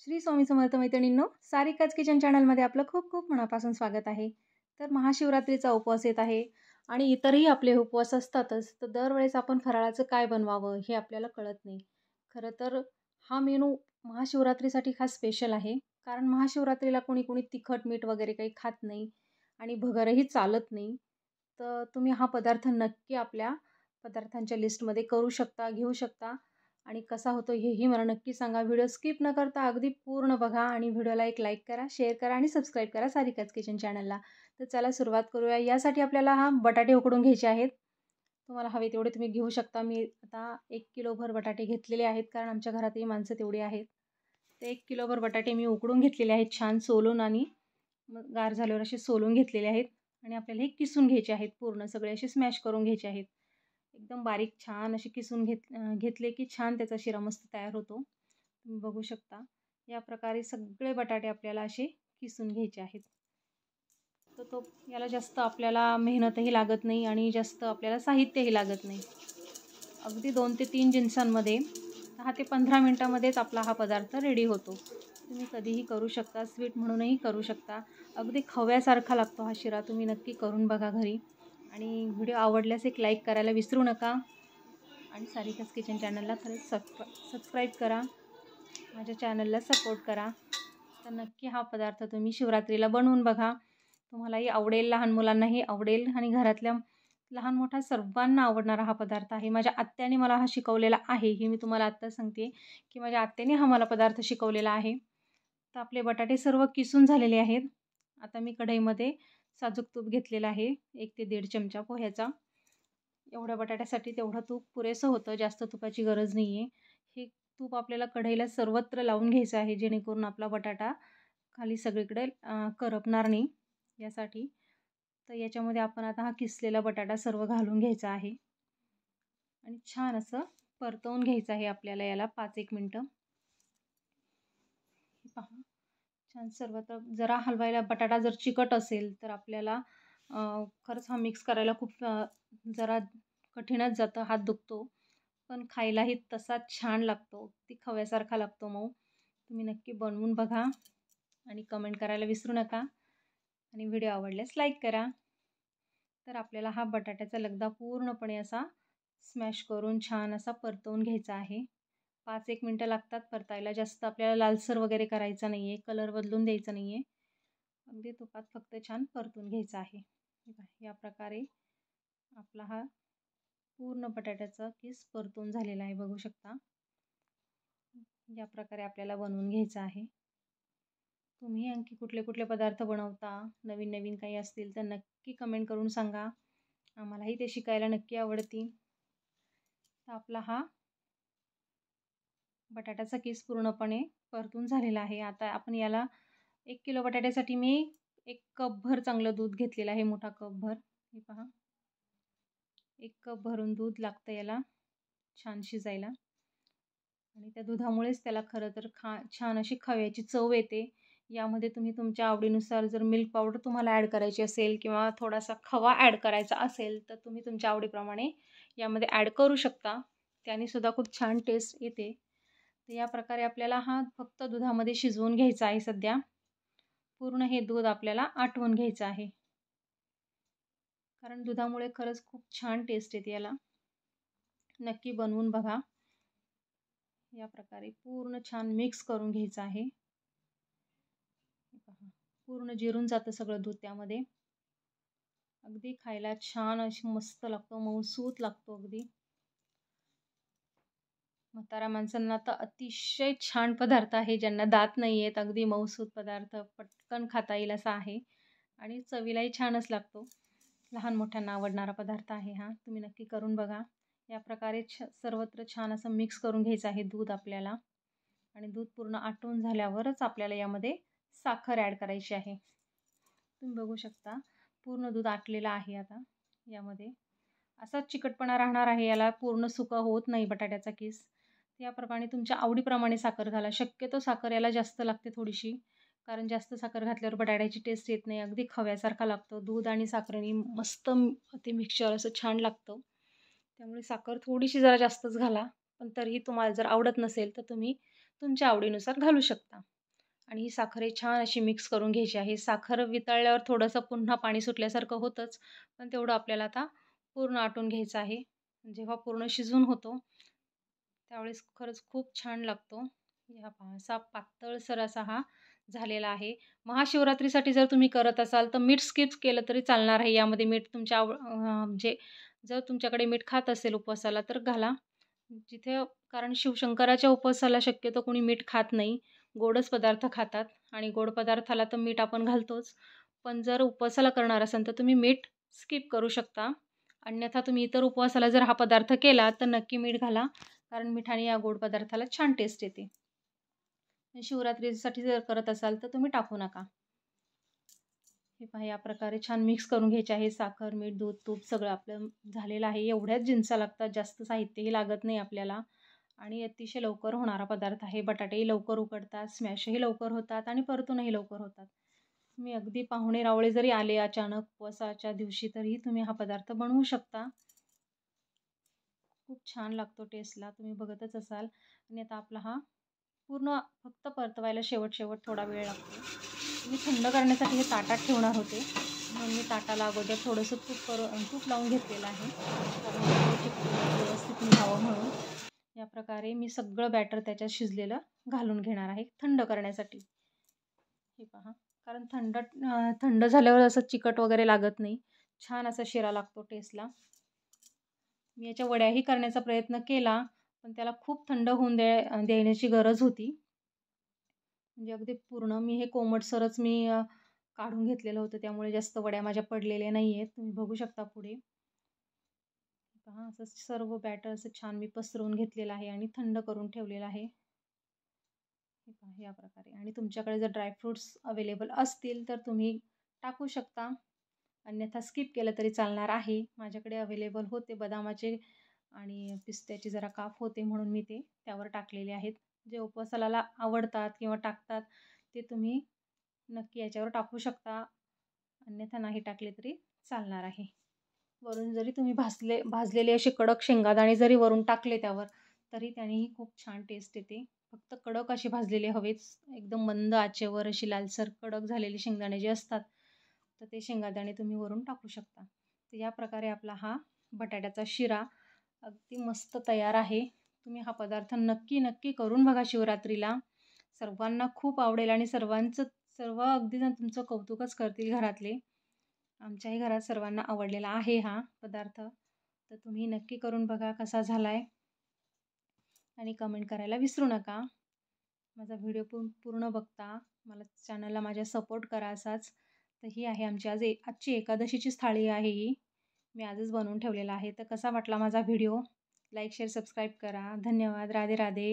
श्री स्वामी समर्थ मैत्रिणींनो, सारिकाच किचन चॅनलमध्ये आपलं खूप खूप मनापासून स्वागत आहे. तर महाशिवरात्रीचा उपवास येत आहे आणि इतरही आपले उपवास असतातच. तर दरवेळेस आपण फराळाचं काय बनवावं हे आपल्याला कळत नाही. खरं तर हा मेनू महाशिवरात्रीसाठी खास स्पेशल आहे. कारण महाशिवरात्रीला कोणी कोणी तिखट मीठ वगैरे काही खात नाही आणि भगरही चालत नाही. तर तुम्ही हा पदार्थ नक्की आपल्या पदार्थांच्या लिस्टमध्ये करू शकता, घेऊ शकता. आणि कसा होतो हेही मला नक्की सांगा. व्हिडिओ स्किप न करता अगदी पूर्ण बघा आणि व्हिडिओला एक लाईक करा, शेअर करा आणि सबस्क्राईब करा सारिकाच किचन चॅनलला. तर चला सुरुवात करूया. यासाठी आपल्याला बटाटे उकडून घ्यायचे आहेत. तुम्हाला हवे तेवढे तुम्ही घेऊ शकता. मी आता 1 किलोभर बटाटे घेतलेले आहेत, कारण आमच्या घरातही माणसं तेवढी आहेत. ते 1 किलोभर बटाटे मी उकडून घेतलेले आहेत, छान सोलून आणि मग गार झाल्यावर असे सोलून घेतलेले आहेत. आणि आपल्याला हे किसून घ्यायचे आहेत, पूर्ण सगळे असे स्मॅश करून घ्यायचे आहेत. एकदम बारीक छान असे किसून घेतले की छान त्याचा शिरा मस्त तयार होतो. तुम्ही बघू शकता. या प्रकारे सगळे बटाटे आपल्याला असे किसून घ्यायचे आहेत. तर याला जास्त आपल्याला मेहनतही लागत नाही आणि जास्त आपल्याला साहित्यही लागत नाही. अगदी 2 ते 3 जिन्सांमध्ये 10 ते 15 मिनटामध्येच आपला हा पदार्थ रेडी होतो. तुम्ही कधीही करू शकता, स्वीट म्हणूनही करू शकता. अगदी खव्यासारखा लागतो हा शिरा. तुम्ही नक्की करून बघा घरी. आणि व्हिडिओ आवडल्यास एक लाईक करायला विसरू नका. आणि सारिकाच किचन चॅनलला खरंच सबस्क्राईब करा. माझ्या चॅनलला सपोर्ट करा. तर नक्की हा पदार्थ तुम्ही शिवरात्रीला बनवून बघा. तुम्हालाही आवडेल, लहान मुलांनाही आवडेल आणि घरातल्या लहान मोठ्या सर्वांना आवडणारा हा पदार्थ आहे. माझ्या आत्याने मला हा शिकवलेला आहे. हे मी तुम्हाला आत्ता सांगते की माझ्या आत्याने हा मला पदार्थ शिकवलेला आहे. तर आपले बटाटे सर्व किसून झालेले आहेत. आता मी कढईमध्ये साजूक तूप घेतलेलं आहे, 1 ते 1.5 चमचा पोह्याचा. एवढ्या बटाट्यासाठी तेवढं तूप पुरेसं होतं, जास्त तुपाची गरज नाही आहे. हे तूप आपल्याला कढईला सर्वत्र लावून घ्यायचं आहे, जेणेकरून आपला बटाटा खाली सगळीकडे करपणार नाही यासाठी. तर याच्यामध्ये आपण आता हा किसलेला बटाटा सर्व घालून घ्यायचा आहे आणि छान असं परतवून घ्यायचं आहे आपल्याला याला 5-1 मिनटं. पहा छान सर्वत्र. जरा हलवायला बटाटा जर चिकट असेल तर आपल्याला खरंच हा मिक्स करायला खूप जरा कठीणच जातं, हात दुखतो. पण खायलाही तसाच छान लागतो, ती खव्यासारखा लागतो मऊ. तुम्ही नक्की बनवून बघा आणि कमेंट करायला विसरू नका. आणि व्हिडिओ आवडल्यास लाईक करा. तर आपल्याला हा बटाट्याचा लगदा पूर्णपणे असा स्मॅश करून छान असा परतवून घ्यायचा आहे. 5-1 मिनटं लागतात परतायला. जास्त आपल्याला लालसर वगैरे करायचा नाही आहे, कलर बदलून द्यायचा नाही आहे. अगदी तुपात फक्त छान परतून घ्यायचा आहे. या प्रकारे आपला हा पूर्ण बटाट्याचा किस परतून झालेला आहे, बघू शकता. या प्रकारे आपल्याला बनवून घ्यायचं आहे. तुम्ही आणखी कुठले कुठले पदार्थ बनवता, नवीन नवीन काही असतील तर नक्की कमेंट करून सांगा. आम्हालाही ते शिकायला नक्की आवडतील. तर आपला हा बटाट्याचा किस पूर्णपणे परतून झालेला आहे. आता आपण याला 1 किलो बटाट्यासाठी मी 1 कपभर चांगलं दूध घेतलेलं आहे, मोठा कपभर. हे पहा, 1 कप भरून दूध लागतं याला छान शिजायला. आणि त्या दुधामुळेच त्याला खरं तर छान अशी खव्याची चव येते. यामध्ये तुम्ही तुमच्या आवडीनुसार जर मिल्क पावडर तुम्हाला ॲड करायची असेल किंवा थोडासा खवा ॲड करायचा असेल तर तुम्ही तुमच्या आवडीप्रमाणे यामध्ये ॲड करू शकता. त्याने सुद्धा खूप छान टेस्ट येते. तर या प्रकारे आपल्याला हा फक्त दुधामध्ये शिजवून घ्यायचा आहे. सध्या पूर्ण हे दूध आपल्याला आटवून घ्यायचं आहे, कारण दुधामुळे खरंच खूप छान टेस्ट येते याला. नक्की बनवून बघा. या प्रकारे पूर्ण छान मिक्स करून घ्यायचं आहे. पूर्ण जिरून जातं सगळं दूध त्यामध्ये. अगदी खायला छान अशी मस्त लागतो, मऊसूत लागतो अगदी. म्हाताऱ्या माणसांना तर अतिशय छान पदार्थ आहे. ज्यांना दात नाही आहेत, अगदी मऊसूत पदार्थ पटकन खाता येईल असा आहे आणि चवीलाही छानच लागतो. लहान मोठ्यांना आवडणारा पदार्थ आहे हा. तुम्ही नक्की करून बघा. या प्रकारे सर्वत्र छान असं मिक्स करून घ्यायचं आहे दूध आपल्याला. आणि दूध पूर्ण आटून झाल्यावरच आपल्याला यामध्ये साखर ॲड करायची आहे. तुम्ही बघू शकता पूर्ण दूध आटलेलं आहे. आता यामध्ये असाच चिकटपणा राहणार आहे, याला पूर्ण सुका होत नाही बटाट्याचा किस. याप्रमाणे तुमच्या आवडीप्रमाणे साखर घाला. शक्यतो साखर याला जास्त लागते थोडीशी, कारण जास्त साखर घातल्यावर बटाट्याची टेस्ट येत नाही, अगदी खव्यासारखा लागतो. दूध आणि साखरेने मस्त ते मिक्सचर असं छान लागतं. त्यामुळे साखर थोडीशी जरा जास्तच घाला. पण तरीही तुम्हाला जर आवडत नसेल तर तुम्ही तुमच्या आवडीनुसार घालू शकता. आणि ही साखर ही छान अशी मिक्स करून घ्यायची आहे. साखर वितळल्यावर थोडंसं पुन्हा पाणी सुटल्यासारखं होतंच, पण तेवढं आपल्याला आता पूर्ण आटून घ्यायचं आहे. जेव्हा पूर्ण शिजून होतो, त्यावेळेस खरंच खूप छान लागतो. हा पहा असा पातळसर असा हा झालेला आहे. महाशिवरात्रीसाठी जर तुम्ही करत असाल, तर मीठ स्किप केलं तरी चालणार आहे. यामध्ये मीठ तुमच्या म्हणजे जर तुमच्याकडे मीठ खात असेल उपवासाला तर घाला. जिथे कारण शिवशंकराच्या उपवासाला शक्यतो कोणी मीठ खात नाही. गोडच पदार्थ खातात आणि गोड पदार्थाला तर मीठ आपण घालतोच. पण जर उपवासाला करणार असाल तर तुम्ही मीठ स्किप करू शकता. अन्यथा तुम्ही इतर उपवासाला जर हा पदार्थ केला तर नक्की मीठ घाला. कारण मिठाने या गोड पदार्थाला छान टेस्ट येते. शिवरात्रीसाठी जर करत असाल तर तुम्ही टाकू नका. हे पहा या प्रकारे छान मिक्स करून घ्यायचे आहे. साखर, मीठ, दूध, तूप सगळं आपलं झालेलं आहे. एवढ्याच जिन्सा लागतात, जास्त साहित्यही लागत नाही आपल्याला आणि अतिशय लवकर होणारा पदार्थ आहे. बटाटेही लवकर उकडतात, स्मॅशही लवकर होतात आणि परतूनही लवकर होतात. तुम्ही अगदी पाहुणे रावळे जरी आले अचानक उपवासाच्या दिवशी तरीही तुम्ही हा पदार्थ बनवू शकता. खूप छान लागतो टेस्टला, तुम्ही बघतच असाल. आणि आता आपला हा पूर्ण फक्त परतवायला शेवट थोडा वेळ लागतो. मी थंड करण्यासाठी हे ताटात ठेवणार होते, म्हणून मी ताटाला अगोदर थोडंसं तूप लावून घेतलेलं आहे. कारण चिकटून व्यवस्थित निघावं म्हणून. या प्रकारे मी सगळं बॅटर त्याच्यात शिजलेलं घालून घेणार आहे थंड करण्यासाठी. हे पहा, कारण थंड झाल्यावर असं चिकट वगैरे लागत नाही. छान असा शिरा लागतो टेस्टला. मी याच्या वड्याही करण्याचा प्रयत्न केला, पण त्याला खूप थंड होऊन देण्याची गरज होती. म्हणजे अगदी पूर्ण मी हे कोमटसरच काढून घेतलेलं होतं, त्यामुळे जास्त वड्या माझ्या पडलेल्या नाही आहेत. तुम्ही बघू शकता पुढे. पहा असं सर्व बॅटर असं छान मी पसरवून घेतलेलं आहे आणि थंड करून ठेवलेलं आहे. हे पहा या प्रकारे. आणि तुमच्याकडे जर ड्रायफ्रूट्स अवेलेबल असतील तर तुम्ही टाकू शकता. अन्यथा स्किप केलं तरी चालणार आहे. माझ्याकडे अवेलेबल होते बदामाचे आणि पिस्त्याचे जरा काप होते म्हणून मी ते त्यावर टाकलेले आहेत. जे उपवासाला आवडतात किंवा टाकतात ते तुम्ही नक्की याच्यावर टाकू शकता. अन्यथा नाही टाकले तरी चालणार आहे. वरून जरी तुम्ही भाजलेले असे कडक शेंगादाणे जरी वरून टाकले त्यावर तरी त्यानेही खूप छान टेस्ट येते. फक्त कडक असे भाजलेले हवेच. एकदम मंद आचेवर अशी लालसर कडक झालेले शेंगदाणे जे असतात तर ते शेंगादाणे तुम्ही वरून टाकू शकता. तर या प्रकारे आपला हा बटाट्याचा शिरा अगदी मस्त तयार आहे. तुम्ही हा पदार्थ नक्की करून बघा शिवरात्रीला. सर्वांना खूप आवडेल आणि सर्व अगदी जण तुमचं कौतुकच करतील घरातले. आमच्याही घरात सर्वांना आवडलेला आहे हा पदार्थ. तर तुम्ही नक्की करून बघा कसा झाला आहे आणि कमेंट करायला विसरू नका. माझा व्हिडिओ पूर्ण बघता, मला चॅनलला माझ्या सपोर्ट करा असाच. तर ही आहे आमची आजची एकादशीचीच थाळी आहे ही. मी आजच बनवून ठेवलेला आहे. तर कसा वाटला माझा व्हिडिओ? लाईक, शेअर, सबस्क्राईब करा. धन्यवाद. राधे राधे.